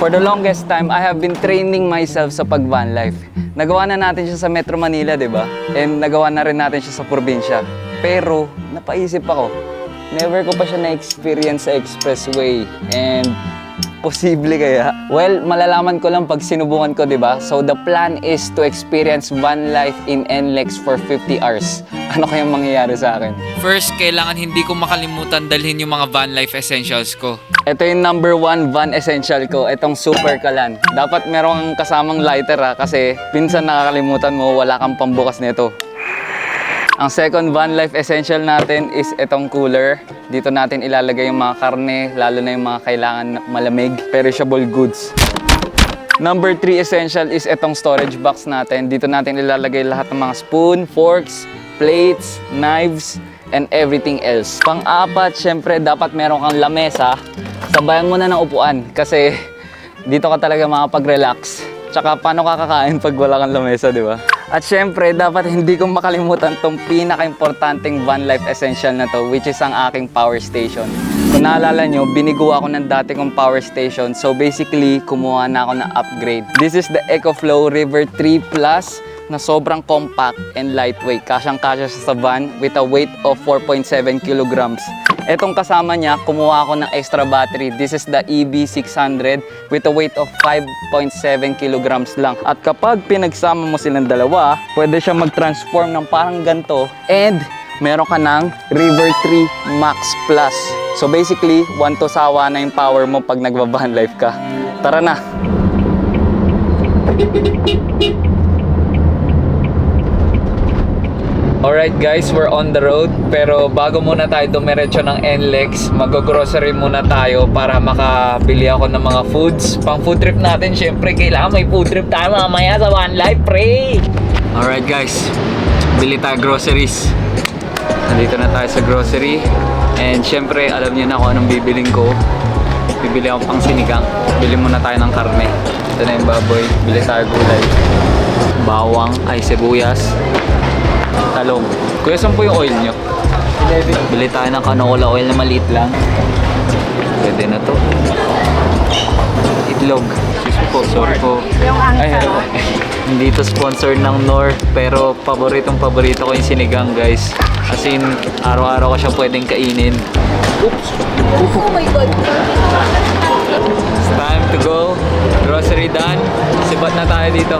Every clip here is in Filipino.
For the longest time, I have been training myself sa pag-van life. Nagawa na natin siya sa Metro Manila, di ba? And nagawa na rin natin siya sa probinsya. Pero, napaisip ako, never ko pa siya na-experience sa expressway. And posible kaya? Well, malalaman ko lang pag sinubukan ko, di ba? So, the plan is to experience van life in NLEX for 50 hours. Ano kayang mangyayari sa akin? First, kailangan hindi ko makalimutan dalhin yung mga van life essentials ko. Ito yung number 1 van essential ko, itong Super Kalan. Dapat meron kang kasamang lighter kasi pinsan nakakalimutan mo, wala kang pambukas nito. Ang second van life essential natin is itong cooler. Dito natin ilalagay yung mga karne, lalo na yung mga kailangan malamig, perishable goods. Number 3 essential is itong storage box natin. Dito natin ilalagay lahat ng mga spoon, forks, plates, knives, and everything else. Pang-apat, syempre dapat meron kang lamesa. Sabayan mo na ng upuan kasi dito ka talaga makapag-relax. Tsaka paano ka kakain pag wala kang lamesa, di ba? At syempre, dapat hindi kong makalimutan tong pinaka-importanting van life essential na to, which is ang aking power station. Kung naalala nyo, binigo ako ng dati kong power station. So basically, kumuha na ako ng upgrade. This is the EcoFlow River 3 Plus na sobrang compact and lightweight. Kasyang-kasya siya sa van with a weight of 4.7 kilograms. Etong kasama niya, kumuha ako ng extra battery. This is the EB600 with a weight of 5.7 kilograms lang. At kapag pinagsama mo silang dalawa, pwede siya mag-transform ng parang ganito. And meron ka ng River 3 Max Plus. So basically, 1 to sawa na yung power mo pag nagva-van life ka. Tara na! Alright guys, we're on the road. Pero bago muna tayo dumiretso ng NLEX, mag-grocery muna tayo para makabili ako ng mga foods. Pang food trip natin, syempre kailangan may food trip tayo mamaya sa van life, pre! Alright guys, bili tayo groceries. Nandito na tayo sa grocery. And syempre, alam niyo na kung anong bibiling ko. Bibili ako pang sinigang. Bili muna tayo ng karne. Ito na yung baboy. Bili tayo gulay. Bawang, ay sibuyas. Talong. Kuya, saan po yung oil nyo? Bili tayo ng canola oil na maliit lang. Pwede na to. Itlog. Excuse me po, sorry po. Ay, hello. Hindi to sponsor ng Knorr, pero paborito ko yung sinigang, guys. As in, araw-araw ko siya pwedeng kainin. Oops! Oh my God! It's time to go. Grocery done. Sibat na tayo dito.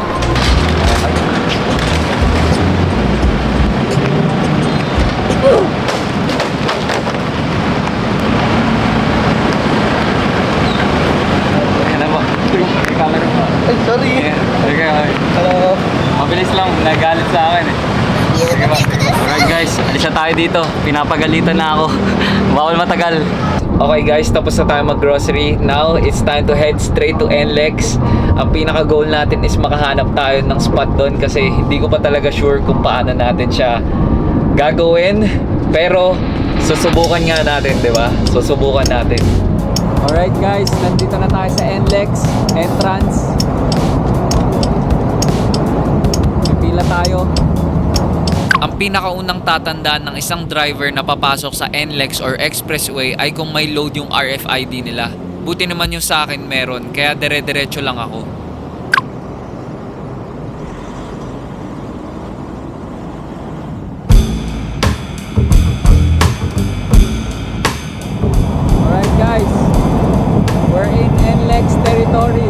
Ano mo? May camera mo. Ay, sorry! Okay. Hello! Mabilis lang, nagalit sa akin eh. Sige ba? Alright guys, alis na tayo dito. Pinapagalitan na ako. Bawal matagal. Okay guys, tapos na tayo mag-grocery. Now, it's time to head straight to NLEX. Ang pinaka-goal natin is makahanap tayo ng spot doon kasi hindi ko pa talaga sure kung paano natin siya gagawin. Pero, susubukan nga natin, di ba? Susubukan natin. Alright guys, nandito na tayo sa NLEX entrance. Pipila tayo. Ang pinakaunang tatandaan ng isang driver na papasok sa NLEX or expressway ay kung may load yung RFID nila. Buti naman yung sa akin meron, kaya dire-diretso lang ako. Alright guys, we're in NLEX territory.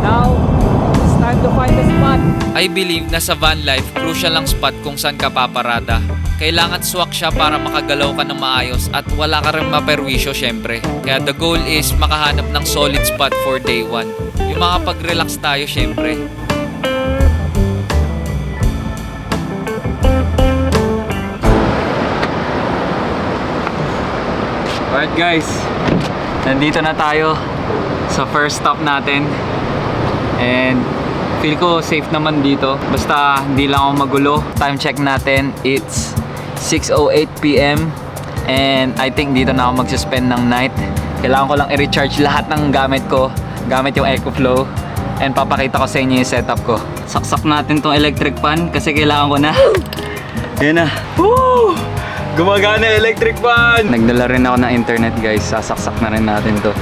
Now, it's time to find the spot. I believe na sa van life, crucial ang spot kung saan ka paparada. Kailangan swak siya para makagalaw ka ng maayos at wala ka rin maperwisyo syempre. Kaya the goal is makahanap ng solid spot for day 1. Yung makapag-relax tayo syempre. Alright guys, nandito na tayo sa first stop natin. And feel ko safe naman dito. Basta hindi lang ako magulo. Time check natin, it's 6:08 PM. And I think dito na ako magsuspend ng night. Kailangan ko lang i-recharge lahat ng gamit ko. Gamit yung EcoFlow. And papakita ko sa inyo yung setup ko. Saksak natin tong electric fan kasi kailangan ko na. Yan na. Woo! Gumagana electric fan! Nagdala rin ako ng internet guys. Sasaksak na rin natin to.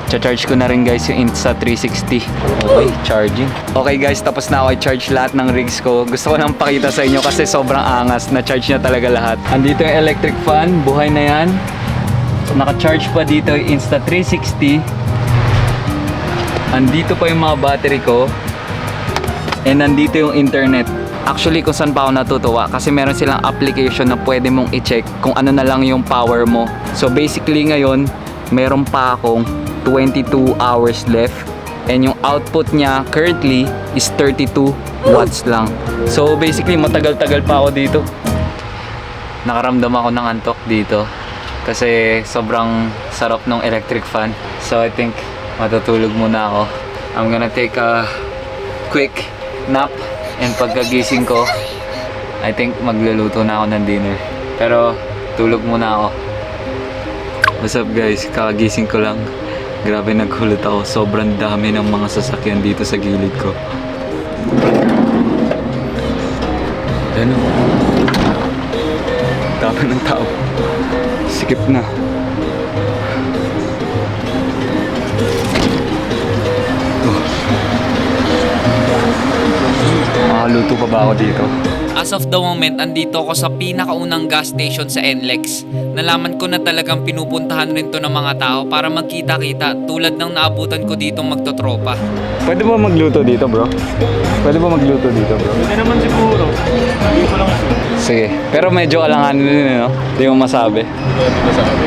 Cha-charge ko na rin guys yung Insta360. Okay, charging. Okay guys, tapos na ako i-charge lahat ng rigs ko. Gusto ko lang pakita sa inyo kasi sobrang angas. Na-charge na talaga lahat. Andito yung electric fan, buhay na yan. Naka-charge pa dito yung Insta360. Andito pa yung mga battery ko. And nandito yung internet. Actually, kung saan pa ako natutuwa kasi meron silang application na pwede mong i-check kung ano na lang yung power mo. So basically ngayon, meron pa akong 22 hours left and yung output niya currently is 32 watts lang. So basically, matagal-tagal pa ako dito. Nakaramdam ako ng antok dito kasi sobrang sarap ng electric fan. So I think matutulog muna ako. I'm gonna take a quick nap. And pagkagising ko, I think magluluto na ako ng dinner. Pero tulog muna ako. What's up guys? Kakagising ko lang. Grabe, naghulot ako. Sobrang dami ng mga sasakyan dito sa gilid ko. Ano? Dami ng tao. Sikip na. Makaluto pa ba ako dito? As of the moment, andito ako sa pinakaunang gas station sa NLEX. Nalaman ko na talagang pinupuntahan rin to ng mga tao para magkita-kita tulad ng naabutan ko ditong magtotropa. Pwede ba magluto dito bro? Pwede ba magluto dito bro? Hindi naman siguro. Hindi ko lang sure. Sige, pero medyo alanganin din no? Hindi mo masabi. Hindi ko masabi.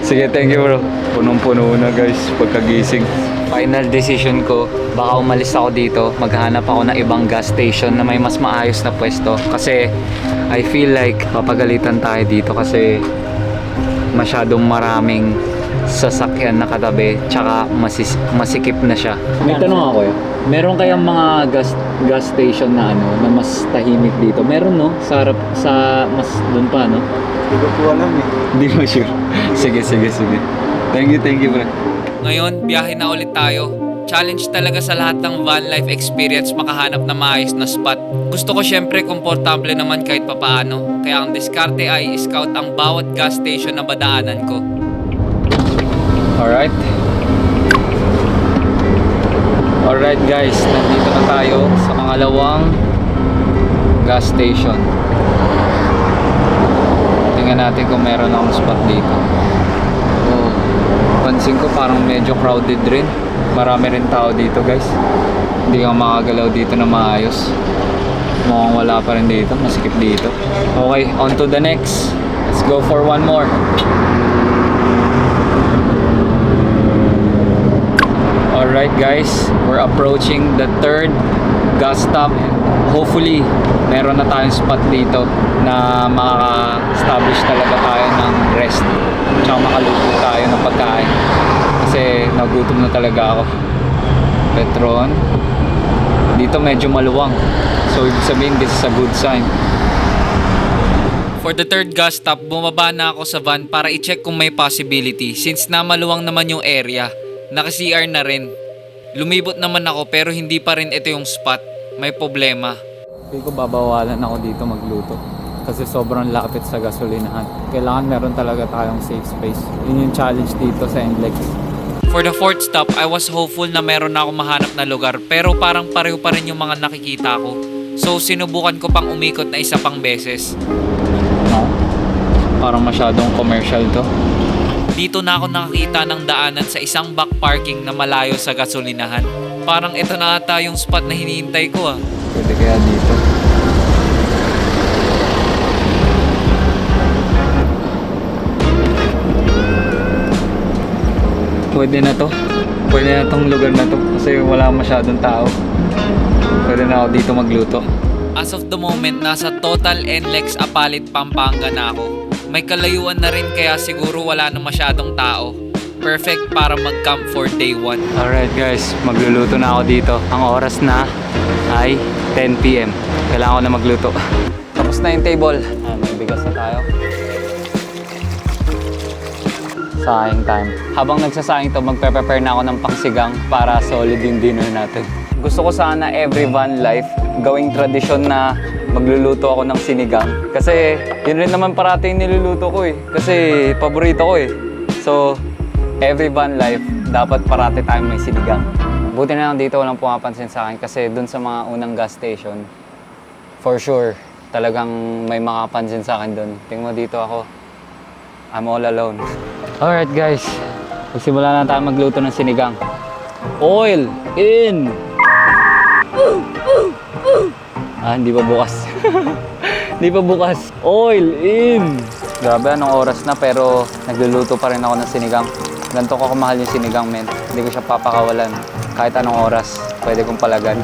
Sige, thank you bro. Punong-puno na guys pagkagising. Final decision ko, baka umalis ako dito, maghanap ako ng ibang gas station na may mas maayos na pwesto. Kasi I feel like papagalitan tayo dito kasi masyadong maraming sasakyan na katabi tsaka masikip na siya. May tanong ako meron kayang mga gas station na na mas tahimik dito? Meron no? Sa harap, sa mas doon pa no? Hindi ko po alam eh. Hindi mo sure? Sige. Thank you bro. Ngayon, biyahe na ulit tayo. Challenge talaga sa lahat ng van life experience makahanap na maayos na spot. Gusto ko syempre komportable naman kahit papaano. Kaya ang diskarte ay scout ang bawat gas station na badaanan ko. Alright guys, nandito na tayo sa pangalawang gas station. Tingnan natin kung meron akong spot dito. Oh, pansin ko parang medyo crowded rin. Marami rin tao dito guys. Hindi ka makagalaw dito na maayos. Mukhang wala pa rin dito, masikip dito. Okay, on to the next. Let's go for one more. Alright guys, we're approaching the third gas stop. Hopefully, meron na tayong spot dito na makaka-establish talaga tayo ng rest. Tsaka makaluto tayo ng pagkain. Kasi nagutom na talaga ako. Petron. Dito medyo maluwang. So, ibig sabihin, this is a good sign. For the third gas stop, bumaba na ako sa van para i-check kung may possibility since na maluwang naman yung area. Naka-CR na rin. Lumibot naman ako pero hindi pa rin ito yung spot. May problema. Hindi ko babawalan ako dito magluto. Kasi sobrang lapit sa gasolinahan. Kailangan meron talaga tayong safe space. Yun yung challenge dito sa NLEX. For the fourth stop, I was hopeful na meron na ako mahanap na lugar pero parang pareho pa rin yung mga nakikita ko. So sinubukan ko pang umikot na isa pang beses. No? Parang masyadong commercial to. Dito na ako nakakita ng daanan sa isang back parking na malayo sa gasolinahan. Parang ito na ata yung spot na hinihintay ko ah. Pwede kaya dito. Pwede na to. Pwede na tong lugar na to. Kasi wala masyadong tao. Pwede na ako dito magluto. As of the moment, nasa Total NLEX Apalit, Pampanga na ako. May kalayuan na rin kaya siguro wala na masyadong tao. Perfect para mag-camp for day 1. Alright guys, magluluto na ako dito. Ang oras na ay 10 PM. Kailangan ko na magluto. Tapos na yung table. May bigas na tayo. Sayang time. Habang nagsasayang to, magpe-prepare na ako ng pangsigang para solid yung dinner natin. Gusto ko sana every van life gawing tradisyon na magluluto ako ng sinigang. Kasi yun rin naman parati yung niluluto ko eh. Kasi paborito ko eh. So, every van life, dapat parati tayong may sinigang. Buti na lang dito walang pumapansin sa akin kasi dun sa mga unang gas station, for sure, talagang may makapansin sa akin dun. Tingnan mo dito ako, I'm all alone. Alright guys, magsimula na tayo magluto ng sinigang. Oil in! Hindi pa bukas. Hindi pa bukas. Oil in! Grabe, anong oras na pero nagluluto pa rin ako ng sinigang. Ganito ko kamahal yung sinigang, men. Hindi ko siya papakawalan. Kahit anong oras, pwede kong palagan.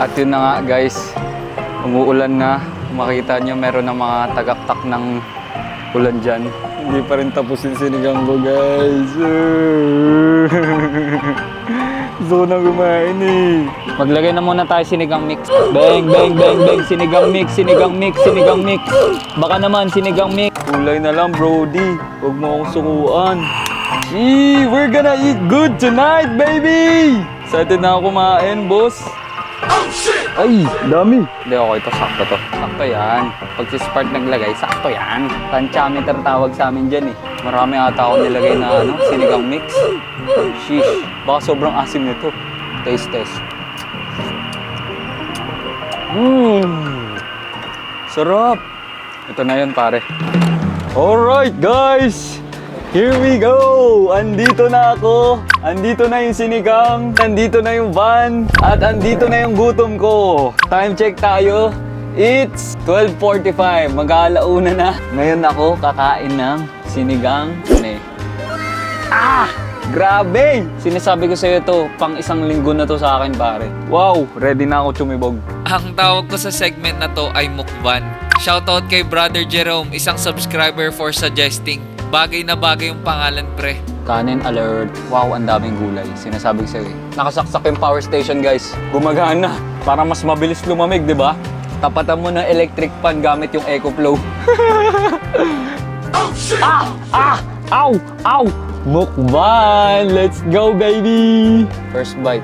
At yun na nga, guys. Umuulan na. Makita nyo, meron ng mga tagaktak ng ulan dyan. Hindi pa rin tapos yung sinigang ko, guys. Gusto ko na kumain eh. Maglagay na muna tayo sinigang mix. Bang, bang, bang, bang. Sinigang mix, sinigang mix, sinigang mix. Baka naman, sinigang mix. Kulay na lang, brody. Huwag mo akong sukuan. We're gonna eat good tonight, baby! Excited na ako kumain, boss. Oh, shit! Ay, dami. Hindi, okay to. Sakto to. Sakto yan. Pag si Spark naglagay, sakto yan. Tantiameter tawag sa amin dyan eh. Marami ata ako nilagay na sinigang mix. Sheesh. Baka sobrang asim nito. Taste test. Sarap. Ito na yun, pare. Alright, guys. Here we go! Andito na ako. Andito na yung sinigang. Andito na yung van. At andito na yung gutom ko. Time check tayo. It's 12:45. Mag-aalauna na. Ngayon ako kakain ng sinigang. Grabe! Sinasabi ko sa'yo to, pang isang linggo na to sa akin, pare. Wow! Ready na ako tumibog. Ang tawag ko sa segment na to ay mukbang. Shoutout kay Brother Jerome, isang subscriber for suggesting. Bagay na bagay yung pangalan, pre. Kanin alert. Wow, ang daming gulay. Sinasabi ko sa'yo eh. Nakasaksak yung power station, guys. Gumagana. Para mas mabilis lumamig, di ba? Tapatan mo ng electric fan gamit yung EcoFlow. Oh, shit! Ow! Ow! Mukbang! Let's go, baby! First bite.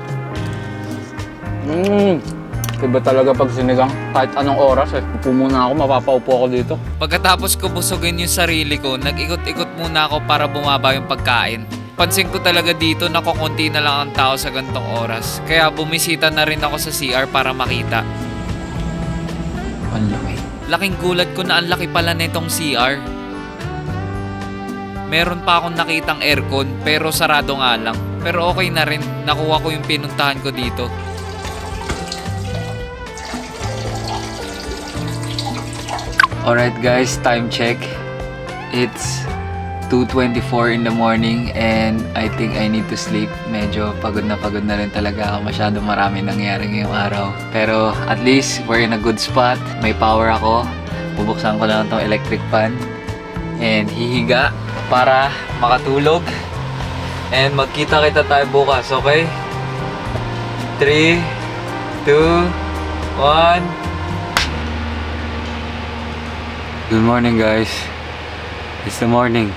Iba talaga pag sinigang. Kahit anong oras eh. Upo muna ako, mapapaupo ako dito. Pagkatapos ko busugin yung sarili ko, nag-ikot-ikot muna ako para bumaba yung pagkain. Pansin ko talaga dito na kukunti na lang ang tao sa gantong oras. Kaya bumisita na rin ako sa CR para makita. Ang laki. Laking gulat ko na ang laki pala nitong CR. Meron pa akong nakitang aircon pero sarado nga lang. Pero okay na rin, nakuha ko yung pinuntahan ko dito. Alright guys, time check. It's 2:24 in the morning and I think I need to sleep. Medyo pagod na rin talaga ako. Masyado marami nangyari ngayong araw. Pero at least we're in a good spot. May power ako. Bubuksan ko lang itong electric fan. And hihiga para makatulog. And magkita-kita tayo bukas, okay? 3, 2, 1... Good morning guys. It's the morning.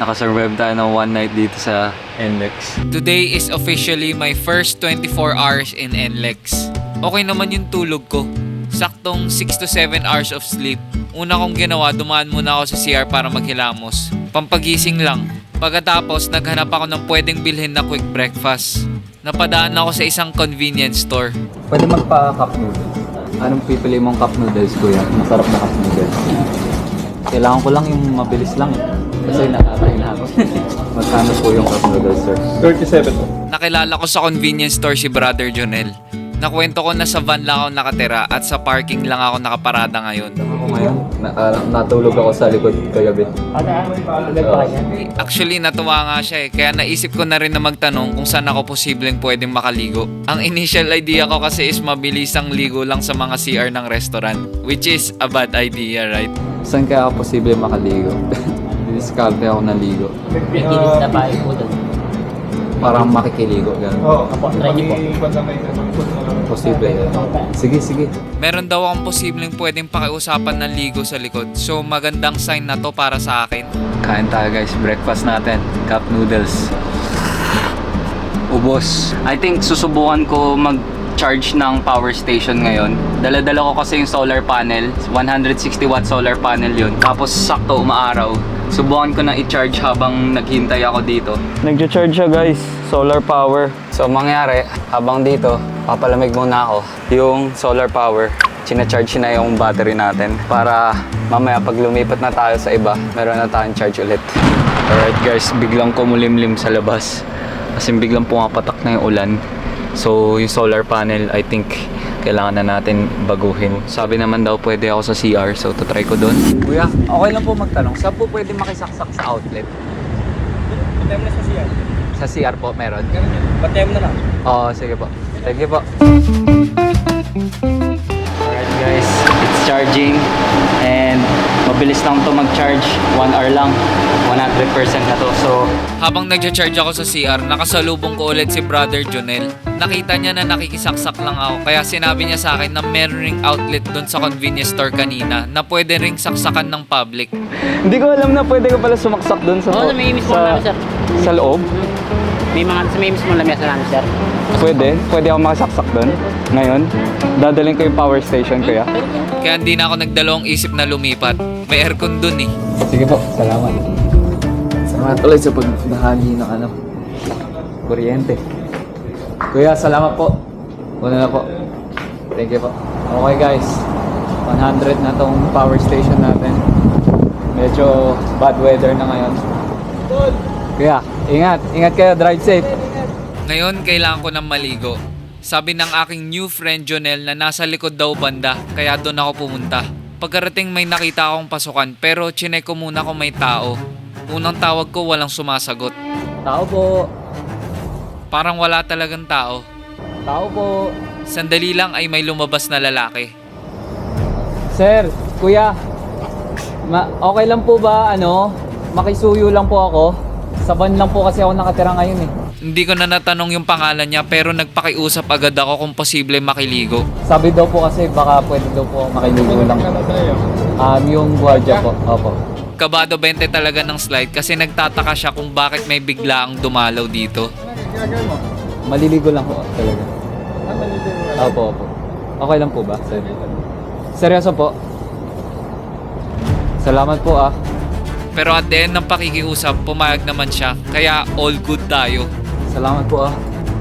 Nakasurvive tayo ng one night dito sa NLEX. Today is officially my first 24 hours in NLEX. Okay naman yung tulog ko. Saktong 6 to 7 hours of sleep. Una kong ginawa, dumaan muna ako sa CR para maghilamos. Pampagising lang. Pagkatapos, naghanap ako ng pwedeng bilhin na quick breakfast. Napadaan ako sa isang convenience store. Pwede magpa-cup noodles. Anong pipili mong cup noodles, kuya? Masarap na cup noodles. Kailangan ko lang yung mabilis lang eh. Kasi nakakain na ako. Magkano po yung cup noodles, sir? 37 po. Nakilala ko sa convenience store si Brother Jonel. Nakwento ko na sa van lang ako nakatira at sa parking lang ako nakaparada ngayon. Ako ngayon, natulog ako sa likod kagabi. Actually, natuwa nga siya eh. Kaya naisip ko na rin na magtanong kung saan ako posibleng pwedeng makaligo. Ang initial idea ko kasi is mabilisang ligo lang sa mga CR ng restaurant. Which is a bad idea, right? Saan kaya ako posible makaligo? Didiskarte ako ng ligo. Nakikinis na bahay po doon. Parang makikiligo, gano'n. Oo. Try niyo po. Posible. Sige, sige. Meron daw akong posibleng pwedeng pakiusapan ng ligo sa likod. So magandang sign na to para sa akin. Kain tayo guys, breakfast natin. Cup noodles. Ubos. I think susubukan ko mag-charge ng power station ngayon. Dala-dala ko kasi yung solar panel. 160 watt solar panel yun. Tapos sakto umaaraw. Subukan ko na i-charge habang naghintay ako dito. Nag-charge siya guys. Solar power. So mangyari, habang dito, papalamig muna ako. Yung solar power, charge na yung battery natin para mamaya pag lumipat na tayo sa iba, meron na tayong charge ulit. Alright guys, biglang kumulimlim sa labas. Kasi biglang pumapatak na yung ulan. So yung solar panel, I think kailangan na natin baguhin. Sabi naman daw pwede ako sa CR, so try ko doon. Kuya, okay lang po magtanong, saan po pwede makisaksak sa outlet? Patay mo na sa CR. Sa CR po, meron? Patay mo na lang. Oo, sige po. Thank you po. Alright guys, it's charging and mabilis lang to mag-charge. 1 hour lang. 100% na to. So, Habang nagja-charge ako sa CR, nakasalubong ko ulit si Brother Jonel. Nakita niya na nakikisaksak lang ako, kaya sinabi niya sa akin na meron ring outlet doon sa convenience store kanina na pwede ring saksakan ng public. hindi ko alam na pwede ko pala sumaksak doon sa, Oo, sa may mismo namin, sir. sa loob. May mga sa may mismo lamesa namin, sir. Pwede ako makasaksak doon. Ngayon, dadalhin ko yung power station kuya. Kaya hindi na ako nagdalawang isip na lumipat. May aircon doon eh. Sige po, salamat. Salamat ulit sa pagbahagi ng kuryente. Kuya, salamat po. Una na po. Thank you po. Okay guys, 100 na tong power station natin. Medyo bad weather na ngayon. Kuya, ingat kayo, drive safe. Ngayon, kailangan ko ng maligo. Sabi ng aking new friend Jonel na nasa likod daw banda, kaya doon ako pumunta. Pagkarating may nakita akong pasukan, pero chinek ko muna kung may tao. Unang tawag ko, walang sumasagot. Tao po. Parang wala talagang tao. Tao po. Sandali lang ay may lumabas na lalaki. Sir, kuya. Okay lang po ba makisuyo lang po ako? Sa van lang po kasi ako nakatira ngayon eh. Hindi ko na natanong yung pangalan niya pero nagpakiusap agad ako kung posible makiligo. Sabi daw po kasi baka pwede daw po makiligo lang. Yung gwardiya po. Opo. Kabado 20 talaga ng slide kasi nagtataka siya kung bakit may biglaang dumalaw dito. Maliligo lang po talaga. Opo. Okay lang po ba? Sir? Seryoso po? Salamat po Pero at the end ng pakikiusap, pumayag naman siya. Kaya all good tayo. Salamat po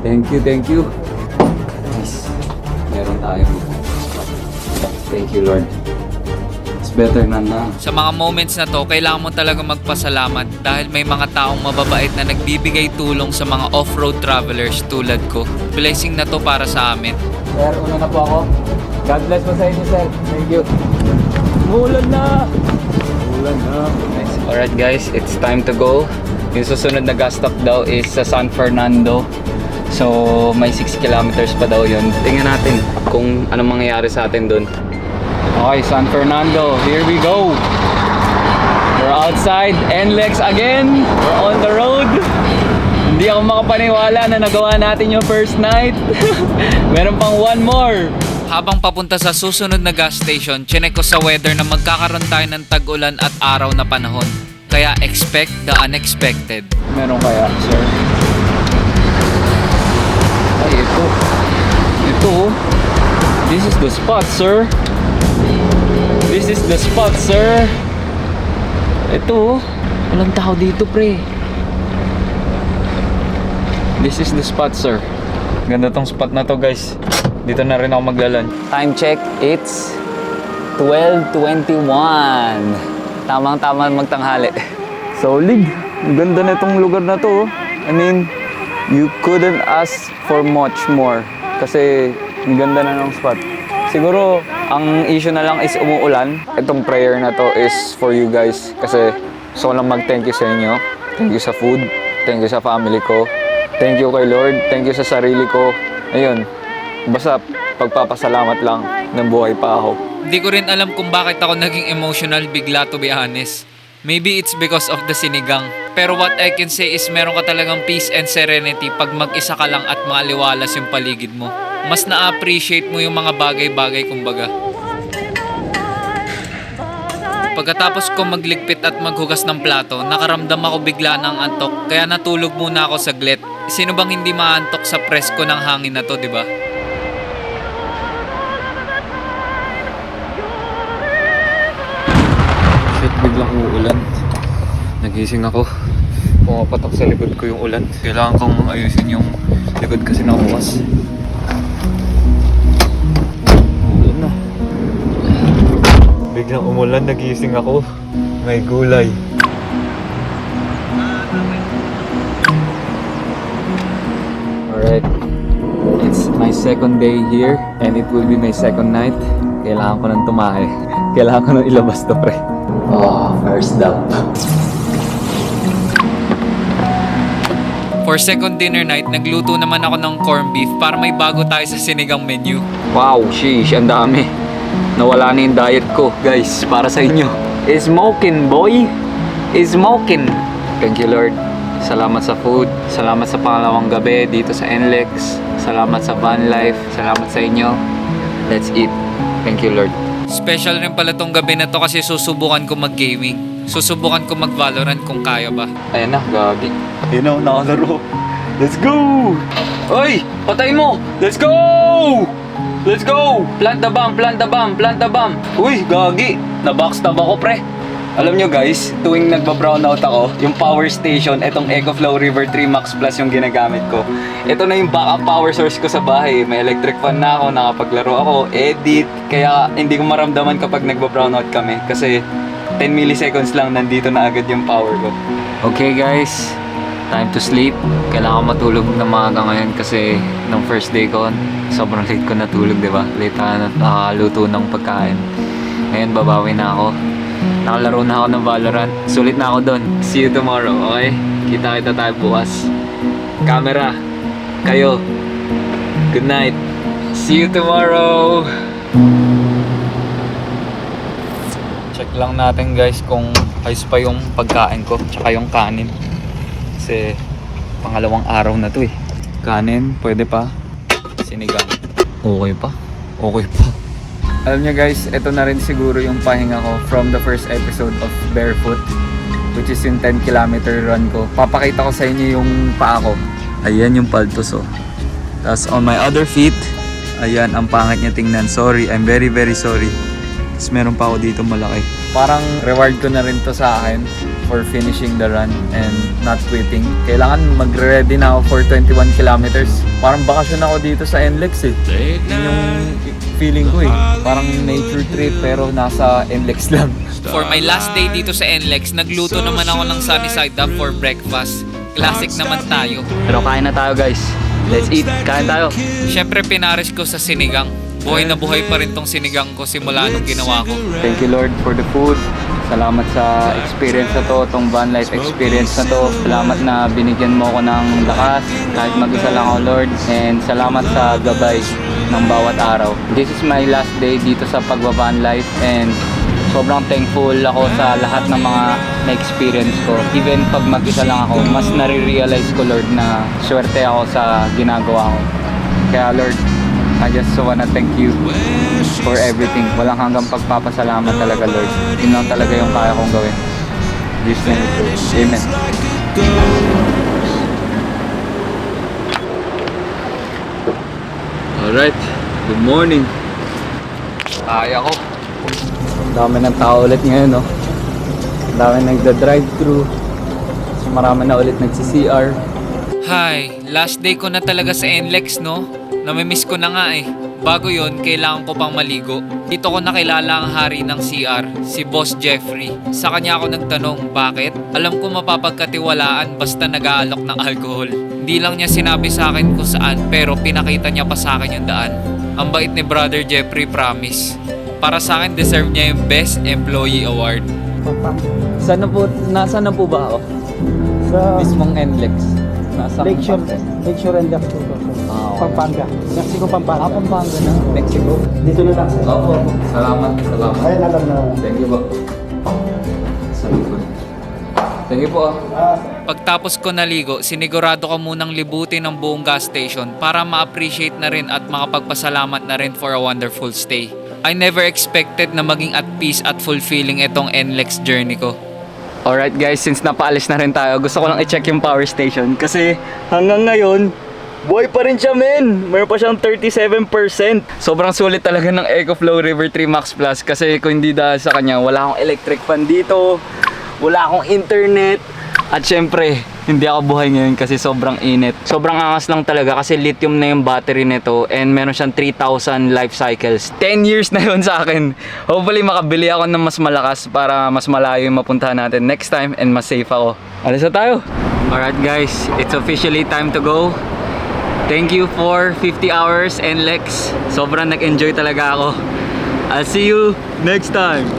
Thank you. Nice. Meron tayo. Thank you Lord. It's better na. Sa mga moments na to, kailangan mo talaga magpasalamat dahil may mga taong mababait na nagbibigay tulong sa mga off-road travelers tulad ko. Blessing na to para sa amin. Sir, una na po ako. God bless po sa inyo, sir. Thank you. Umuulan na! Nice. Alright guys, it's time to go. Yung susunod na gas stop daw is sa San Fernando. So, may 6 kilometers pa daw yun. Tingnan natin kung anong mangyayari sa atin dun. Okay, San Fernando. Here we go! We're outside NLEX again. We're on the road. Hindi ako makapaniwala na nagawa natin yung first night. Meron pang one more. Habang papunta sa susunod na gas station, chinek ko sa weather na magkakaroon tayo ng tag-ulan at araw na panahon. Kaya expect the unexpected. Meron kaya, sir? Ay, ito. This is the spot, sir. Ito. Walang tao dito, pre. This is the spot, sir. Ganda tong spot na to, guys. Dito na rin ako maglalan. Time check, it's 12:21. Tamang-tama magtanghali. Solid. Ang ganda na itong lugar na to. I mean, you couldn't ask for much more. Kasi ang ganda na ng spot. Siguro, ang issue na lang is umuulan. Itong prayer na to is for you guys. Kasi gusto ko lang mag-thank you sa inyo. Thank you sa food. Thank you sa family ko. Thank you kay Lord. Thank you sa sarili ko. Ayun. Basta pagpapasalamat lang ng buhay pa ako. Hindi ko rin alam kung bakit ako naging emotional bigla, to be honest. Maybe it's because of the sinigang. Pero what I can say is meron ka talagang peace and serenity pag mag-isa ka lang at maaliwalas yung paligid mo. Mas na-appreciate mo yung mga bagay-bagay kumbaga. Pagkatapos ko magligpit at maghugas ng plato, nakaramdam ako bigla ng antok kaya natulog muna ako saglit. Sino bang hindi maantok sa presko ng hangin na to, di ba? Shit, biglang uulan. Nagising ako. Pumapatok sa likod ko yung ulan. Kailangan kong ayusin yung likod kasi nakabukas. Ulan na. Biglang umulan, nagising ako. May gulay. Alright. It's my second day here and it will be my second night. Kailangan ko nang tumahe. Kailangan ko nang ilabas to, pre. Oh, first dump. For second dinner night, nagluto naman ako ng corned beef para may bago tayo sa sinigang menu. Wow, sheesh, ang dami. Nawala na yung diet ko. Guys, para sa inyo. Smoking, boy. Smoking. Thank you, Lord. Salamat sa food. Salamat sa pangalawang gabi dito sa NLEX. Salamat sa van life. Salamat sa inyo. Let's eat. Thank you, Lord. Special rin pala tong gabi na to kasi susubukan ko mag-gaming. Susubukan ko mag-Valorant kung kaya ba. Ayan na, gagi. Ayun na, nakalaro. Let's go! Oy! Patay mo! Let's go! Let's go! Plant the bomb, plant the bomb, plant the bomb. Uy, gagi. Na-backstab ako, pre. Alam nyo guys, tuwing nagba-brownout ako, yung power station, itong EcoFlow River 3 Max Plus yung ginagamit ko. Ito na yung backup power source ko sa bahay. May electric fan na ako, nakapaglaro ako, edit. Kaya hindi ko maramdaman kapag nagba-brownout kami. Kasi 10 milliseconds lang nandito na agad yung power ko. Okay guys, time to sleep. Kailangan matulog na maaga ngayon kasi nung first day ko, sobrang late ko natulog, di ba? Late na nakaluto ng pagkain. Ngayon babawi na ako. Nakalaro na ako ng Valorant. Sulit na ako doon. See you tomorrow, okay? Kita tayo bukas. Camera, kayo. Good night. See you tomorrow. Check lang natin guys kung ayos pa yung pagkain ko tsaka yung kanin. Kasi pangalawang araw na to eh. Kanin, pwede pa. Sinigang. Okay pa. Okay pa. Alam nyo guys, ito na rin siguro yung pahinga ko from the first episode of Barefoot, which is yung 10 kilometer run ko. Papakita ko sa inyo yung paa ko. Ayan yung paltos oh. Tapos on my other feet, ayan, ang pangit niya tingnan. Sorry, I'm very very sorry. Tapos meron pa ako dito malaki. Parang reward ko na rin to sa akin for finishing the run and not quitting. Kailangan magre-ready na ako for 21 kilometers. Parang bakasyon ako dito sa NLEX eh. Yun yung feeling ko eh. Parang nature trip pero nasa NLEX lang. For my last day dito sa NLEX, nagluto naman ako ng sunny side up for breakfast. Classic naman tayo. Pero kain na tayo guys. Let's eat. Kain tayo. Siyempre pinares ko sa sinigang. Buhay na buhay pa rin tong sinigang ko simula nung ginawa ko. Thank you Lord for the food. Salamat sa experience na to, tong van life experience na to. Salamat na binigyan mo ako ng lakas kahit mag-isa lang ako Lord. And salamat sa gabay ng bawat araw. This is my last day dito sa pagbaban life and sobrang thankful ako sa lahat ng mga na-experience ko. Even pag mag-isa lang ako, mas nare-realize ko Lord na swerte ako sa ginagawa ko. Kaya Lord, I just wanna thank you for everything. Walang hanggang pagpapasalamat talaga Lord. Yun lang talaga yung kaya kong gawin. Jesus name we pray. Amen. Alright, good morning. Kaya ko. Ang dami ng tao ulit ngayon, no? Ang dami nagda-drive-thru. Marami na ulit nagsi-CR. Hi, last day ko na talaga sa NLEX, no? Namimiss ko na nga eh. Bago yon, kailangan ko pang maligo. Dito ko nakilala ang hari ng CR, si Boss Jeffrey. Sa kanya ako nagtanong, bakit? Alam ko mapapagkatiwalaan basta nag-aalok ng alcohol. Hindi lang niya sinabi sa akin kung saan, pero pinakita niya pa sa akin yung daan. Ang bait ni Brother Jeffrey, promise. Para sa akin, deserve niya yung Best Employee Award. Nasaan na po ba ako? Sa Mismong NLEX. Nasa Lakeshore and October. Pampanga. Mexico, Pampanga. Pampanga na. Mexico. Dito na lang. Opo. Salamat. Ayun, alam na. Thank you po. Sa likod. Thank you po. Pagtapos ko naligo, sinigurado ko munang libutin ang buong gas station para ma-appreciate na rin at makapagpasalamat na rin for a wonderful stay. I never expected na maging at peace at fulfilling itong NLEX journey ko. Alright guys, since napaalis na rin tayo, gusto ko lang i-check yung power station kasi hanggang ngayon, buhay pa rin siya men! Mayroon pa siyang 37%. Sobrang sulit talaga ng EcoFlow River 3 Max Plus kasi kung hindi dahil sa kanya, wala akong electric fan dito. wala akong internet. At syempre, hindi ako buhay ngayon kasi sobrang init. Sobrang angas lang talaga kasi lithium na yung battery nito and meron siyang 3,000 life cycles. 10 years na yun sa akin. Hopefully makabili ako ng mas malakas para mas malayo yung mapuntahan natin next time and mas safe ako. Alis na tayo! Alright guys, it's officially time to go. Thank you for 50 hours and Lex. Sobrang nag-enjoy talaga ako. I'll see you next time!